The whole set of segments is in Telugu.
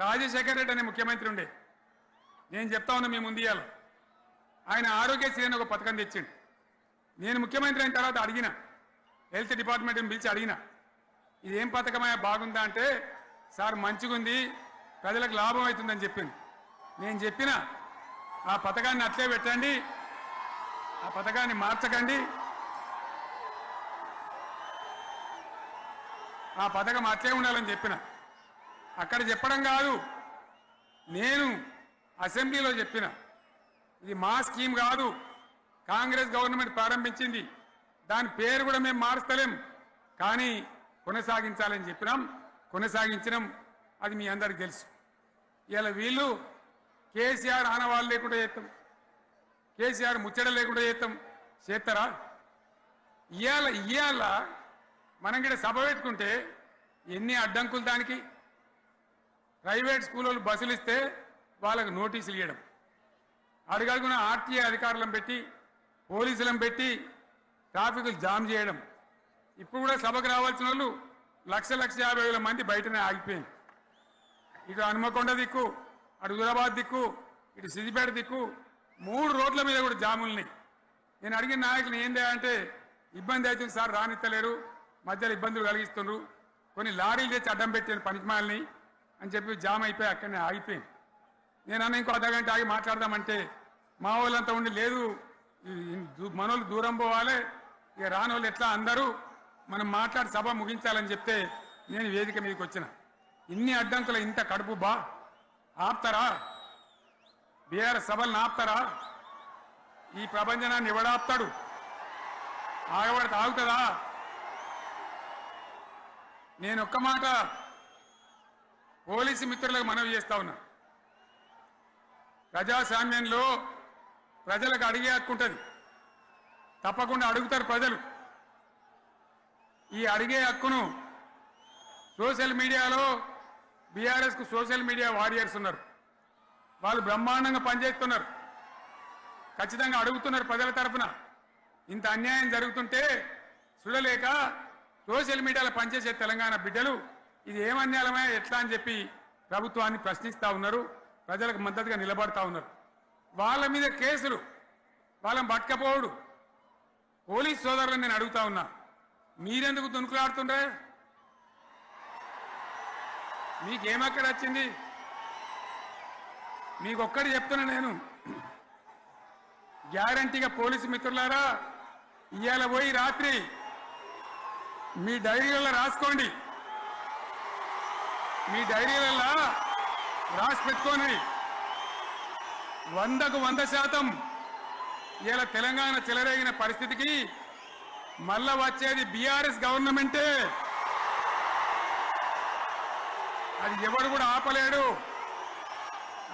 రాజశేఖర్ రెడ్డి అనే ముఖ్యమంత్రి ఉండే. నేను చెప్తా ఉన్నా మీ ముందు ఇయ్యాల ఆయన ఆరోగ్యశ్రీ అని ఒక పథకం తెచ్చిండు. నేను ముఖ్యమంత్రి అయిన తర్వాత అడిగిన, హెల్త్ డిపార్ట్మెంట్ని పిలిచి అడిగిన, ఇదేం పథకమయ్యా బాగుందా అంటే, సార్ మంచిగుంది, ప్రజలకు లాభం అవుతుందని చెప్పింది. నేను చెప్పిన ఆ పథకాన్ని అట్లే పెట్టండి, ఆ పథకాన్ని మార్చకండి, ఆ పథకం అట్లే ఉండాలని చెప్పిన. అక్కడ చెప్పడం కాదు, నేను అసెంబ్లీలో చెప్పిన, ఇది మా స్కీమ్ కాదు, కాంగ్రెస్ గవర్నమెంట్ ప్రారంభించింది, దాని పేరు కూడా మేము మారుస్తలేం, కానీ కొనసాగించాలని చెప్పినాం, కొనసాగించినాం. అది మీ అందరికి తెలుసు. ఇలా వీళ్ళు కేసీఆర్ ఆనవాళ్ళు లేకుండా చేస్తాం, కేసీఆర్ ముచ్చట లేకుండా చేస్తారా? ఇవాళ మనం కూడా సభ పెట్టుకుంటే ఎన్ని అడ్డంకులు దానికి. ప్రైవేట్ స్కూల్ వాళ్ళు బస్సులు ఇస్తే వాళ్ళకు నోటీసులు ఇవ్వడం, అడుగడుగున ఆర్టీఏ అధికారులను పెట్టి పోలీసులను పెట్టి ట్రాఫిక్లు జామ్ చేయడం. ఇప్పుడు కూడా సభకు రావాల్సిన వాళ్ళు 1,50,000 మంది బయటనే ఆగిపోయింది. ఇటు హనుమకొండ దిక్కు, అటు హుజరాబాద్ దిక్కు, ఇటు సిద్దిపేట దిక్కు 3 రోడ్ల మీద కూడా జాములున్నాయి. నేను అడిగిన నాయకులు ఏంది అంటే, ఇబ్బంది అవుతుంది సార్, రానిత్తలేరు, మధ్యలో ఇబ్బందులు కలిగిస్తున్నారు, కొన్ని లారీలు తెచ్చి అడ్డం పెట్టాను పనికిమాలని అని చెప్పి జామ్ అయిపోయి అక్కడనే ఆగిపోయింది. నేను అన్న ఇంకో అర్ధగంట ఆగి మాట్లాడదామంటే మా వాళ్ళంతా ఉండి, లేదు మనోళ్ళు దూరం పోవాలి, ఇక రానోళ్ళు ఎట్లా అందరూ మనం మాట్లాడి సభ ముగించాలని చెప్తే నేను వేదిక మీదకి వచ్చిన. ఇన్ని అడ్డంకులు, ఇంత కడుపు ఆపుతారా? బీఆర్ఎస్ సభలను ఆపుతారా? ఈ ప్రపంచనాన్ని ఎవడాపుతాడు? ఆగబడితే ఆగుతుందా? నేను ఒక్క మాట పోలీసు మిత్రులకు మనవి చేస్తా ఉన్నా. ప్రజాస్వామ్యంలో ప్రజలకు అడిగే హక్కు ఉంటుంది, తప్పకుండా అడుగుతారు ప్రజలు. ఈ అడిగే హక్కును సోషల్ మీడియాలో బీఆర్ఎస్కు సోషల్ మీడియా వారియర్స్ ఉన్నారు, వాళ్ళు బ్రహ్మాండంగా పనిచేస్తున్నారు, ఖచ్చితంగా అడుగుతున్నారు ప్రజల తరఫున. ఇంత అన్యాయం జరుగుతుంటే చూడలేక సోషల్ మీడియాలో పనిచేసే తెలంగాణ బిడ్డలు ఇది ఏమన్యాయమే ఎట్లా అని చెప్పి ప్రభుత్వాన్ని ప్రశ్నిస్తూ ఉన్నారు, ప్రజలకు మద్దతుగా నిలబడతా ఉన్నారు. వాళ్ళ మీద కేసులు, వాళ్ళని పట్టుకపోవడు. పోలీస్ సోదరులను నేను అడుగుతా ఉన్నా, మీరెందుకు దునుకులాడుతుండ్రే? మీకేమక్కడ వచ్చింది? మీకు ఒక్కటి చెప్తున్నా నేను, గ్యారంటీగా పోలీసు మిత్రులారా, ఇవాళ పోయి రాత్రి మీ డైరీలలో రాసుకోండి, మీ డైరీలలో రాసి పెట్టుకోండి. 100కు 100% ఇలా తెలంగాణ చెలరేగిన పరిస్థితికి మళ్ళా వచ్చేది బీఆర్ఎస్ గవర్నమెంటే. అది ఎవరు కూడా ఆపలేడు,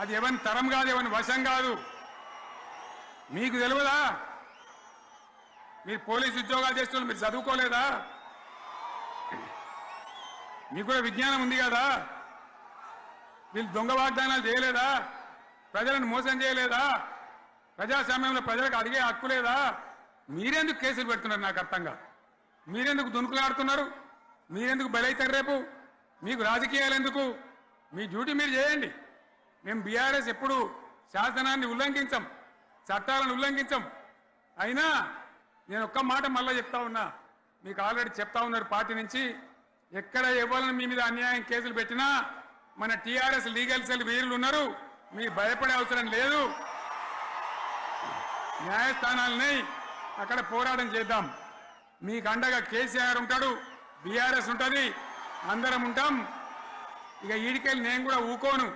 అది ఎవరి తరం కాదు, ఎవరి వశం కాదు. మీకు తెలియదా? మీరు పోలీసు ఉద్యోగాలు చేస్తున్నారు, మీరు చదువుకోలేదా? మీకు కూడా విజ్ఞానం ఉంది కదా? వీళ్ళు దొంగ వాగ్దానాలు చేయలేదా? ప్రజలను మోసం చేయలేదా? ప్రజాస్వామ్యంలో ప్రజలకు అడిగే హక్కు లేదా? మీరెందుకు కేసులు పెడుతున్నారు? నాకు అర్థం కాదు. మీరెందుకు దునుకులాడుతున్నారు? మీరెందుకు బలైతారు? రేపు మీకు రాజకీయాలు ఎందుకు? మీ డ్యూటీ మీరు చేయండి. మేము బీఆర్ఎస్ ఎప్పుడు శాసనాన్ని ఉల్లంఘించం, చట్టాలను ఉల్లంఘించం. అయినా నేను ఒక్క మాట మళ్ళీ చెప్తా ఉన్నా, మీకు ఆల్రెడీ చెప్తా ఉన్నారు పార్టీ నుంచి, ఎక్కడ ఎవరిని మీ మీద అన్యాయం కేసులు పెట్టినా మన టీఆర్ఎస్ లీగల్ సెల్ వీరులు ఉన్నారు, మీరు భయపడే అవసరం లేదు. న్యాయస్థానాలని అక్కడ పోరాటం చేద్దాం. మీకు అండగా కేసీఆర్ ఉంటాడు, బీఆర్ఎస్ ఉంటుంది, అందరం ఉంటాం. ఇక ఈడికెళ్ళి నేను కూడా ఊకోను,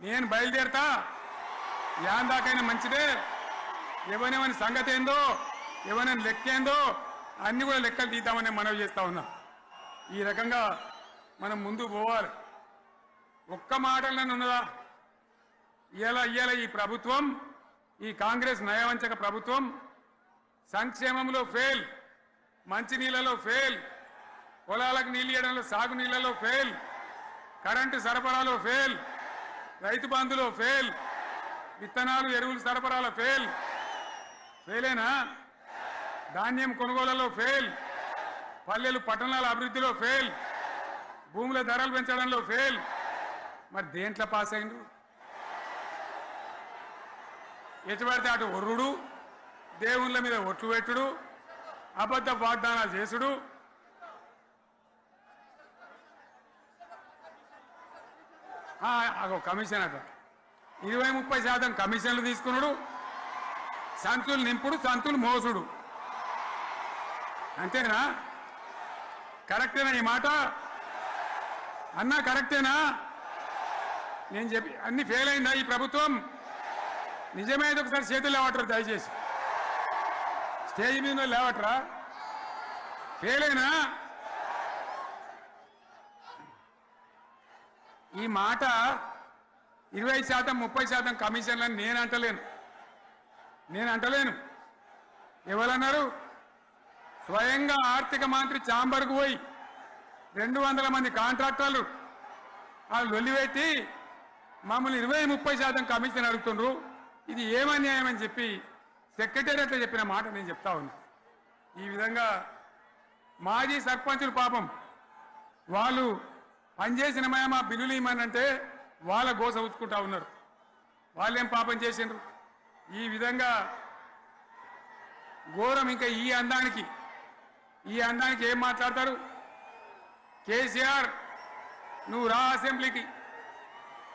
నేను బయలుదేరతా. యాన్ దాకైనా మంచిదే. ఎవరెవరి సంగతి ఏందో, ఎవరైనా లెక్క ఏందో అన్ని కూడా లెక్కలు తీద్దామని మనవి చేస్తా ఉన్నా. ఈ రకంగా మనం ముందు పోవాలి. ఒక్క మాటలనే ఉన్నదా? ఇవాళ ఈ ప్రభుత్వం, ఈ కాంగ్రెస్ నయవంచక ప్రభుత్వం సంక్షేమంలో ఫెయిల్, మంచినీళ్ళలో ఫెయిల్, పొలాలకు నీళ్ళు ఇవ్వడంలో, సాగునీళ్లలో ఫెయిల్, కరెంటు సరఫరాలో ఫెయిల్, రైతు బంధులో ఫెయిల్, విత్తనాలు ఎరువులు సరఫరాలో ఫెయిలేనా? ధాన్యం కొనుగోలులో ఫెయిల్, పల్లెలు పట్టణాల అభివృద్ధిలో ఫెయిల్, భూముల ధరలు పెంచడంలో ఫెయిల్, మరి దేంట్లో పాస్ అయిండు? ఎటుపడితే అటు ఒర్రుడు, దేవుళ్ళ మీద ఒట్లు పెట్టుడు, అబద్ధ వాగ్దానాలు చేసుడు, అగో కమిషన్ అట 20-30% కమిషన్లు తీసుకున్నాడు, సంచులు నింపుడు, సంచులు మోసుడు. అంతేనా? కరెక్టేనా ఈ మాట అన్నా? కరెక్టేనా? నేను చెప్పి అన్ని ఫెయిల్ అయిందా ఈ ప్రభుత్వం? నిజమైతే ఒకసారి చేతులు లేవటరు దయచేసి, స్టేజ్ మీద లేవటరా? ఫెయిల్ అయినా? ఈ మాట 20% 30% కమిషన్లని నేను అంటలేను. ఎవరన్నారు? స్వయంగా ఆర్థిక మంత్రి ఛాంబర్కు పోయి 200 మంది కాంట్రాక్టర్లు వాళ్ళు లొల్లిపెట్టి మమ్మల్ని 20-30% కమిషన్ అడుగుతుండ్రు, ఇది ఏమన్యాయం అని చెప్పి సెక్రటేరియట్లో చెప్పిన మాట నేను చెప్తా ఉన్నా. ఈ విధంగా మాజీ సర్పంచులు పాపం వాళ్ళు పనిచేసిన మా బిల్లులు ఇవ్వమనంటే వాళ్ళ గోస ఉచ్చుకుంటా ఉన్నారు. వాళ్ళేం పాపం చేసిండ్రు? ఈ విధంగా ఘోరం. ఇంకా ఈ అందానికి ఏం మాట్లాడతారు? కేసీఆర్ నువ్వు రా అసెంబ్లీకి,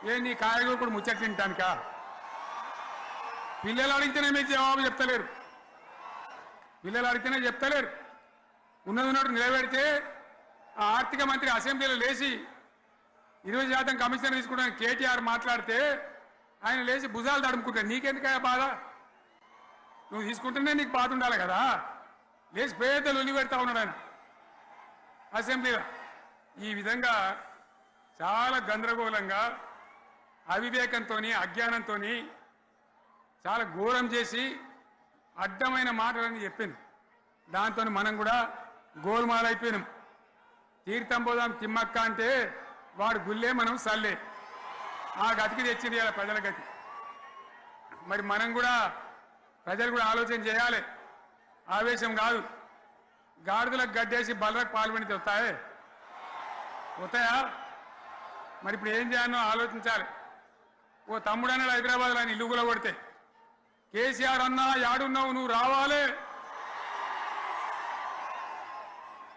ఏ నీ కాయగూరకుడు ముచ్చట తింటానికా? పిల్లలు అడిగితేనే మీరు జవాబు చెప్తలేరు, ఉన్నది ఉన్నట్టు నిలబెడితే ఆ ఆర్థిక మంత్రి అసెంబ్లీలో లేచి 20% కమిషన్ తీసుకుంటాను కేటీఆర్ మాట్లాడితే ఆయన లేచి భుజాలు తడుముకుంటాడు. నీకెందుకయ్యా బాధ? నువ్వు తీసుకుంటేనే నీకు బాధ ఉండాలి కదా. లేచి పేదలు ఉల్లి పెడతా ఉన్నాడు ఆయన అసెంబ్లీలో. ఈ విధంగా చాలా గందరగోళంగా, అవివేకంతో, అజ్ఞానంతో చాలా ఘోరం చేసి అడ్డమైన మాటలని చెప్పింది. దాంతో మనం కూడా గోల్మాలైపోయినాం. తీర్థం పోదాం తిమ్మక్క అంటే వాడు గుల్లే, మనం సల్లే. ఆ గతికి తెచ్చింది ఇలా ప్రజల గతి. మరి మనం కూడా, ప్రజలు కూడా ఆలోచన చేయాలి. ఆవేశం కాదు. గాడిదలకు గడ్డేసి బలరకు పాల్పడితే వస్తాయా? మరి ఇప్పుడు ఏం చేయాలో ఆలోచించాలి. ఓ తమ్ముడు అన్నాడు హైదరాబాద్లో, ఆయన ఇల్లు కూడా కొడితే, కేసీఆర్ అన్నా యాడున్నావు, నువ్వు రావాలి,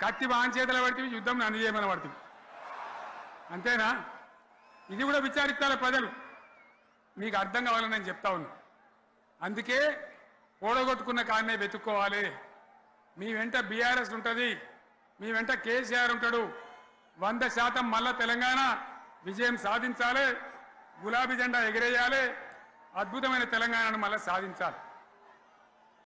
కత్తి వాంచేతలు పడితే యుద్ధం నన్ను చేయమని పడుతుంది. అంతేనా? ఇది కూడా విచారిస్తారు ప్రజలు. మీకు అర్థం కావాలని నేను చెప్తా ఉన్నా. అందుకే ఓడగొట్టుకున్న కాన్నే వెతుక్కోవాలి. మీ వెంట బీఆర్ఎస్ ఉంటుంది, మీ వెంట కేసీఆర్ ఉంటాడు. 100% మళ్ళా తెలంగాణ విజయం సాధించాలి, గులాబీ జెండా ఎగిరేయాలి, అద్భుతమైన తెలంగాణను మళ్ళా సాధించాలి.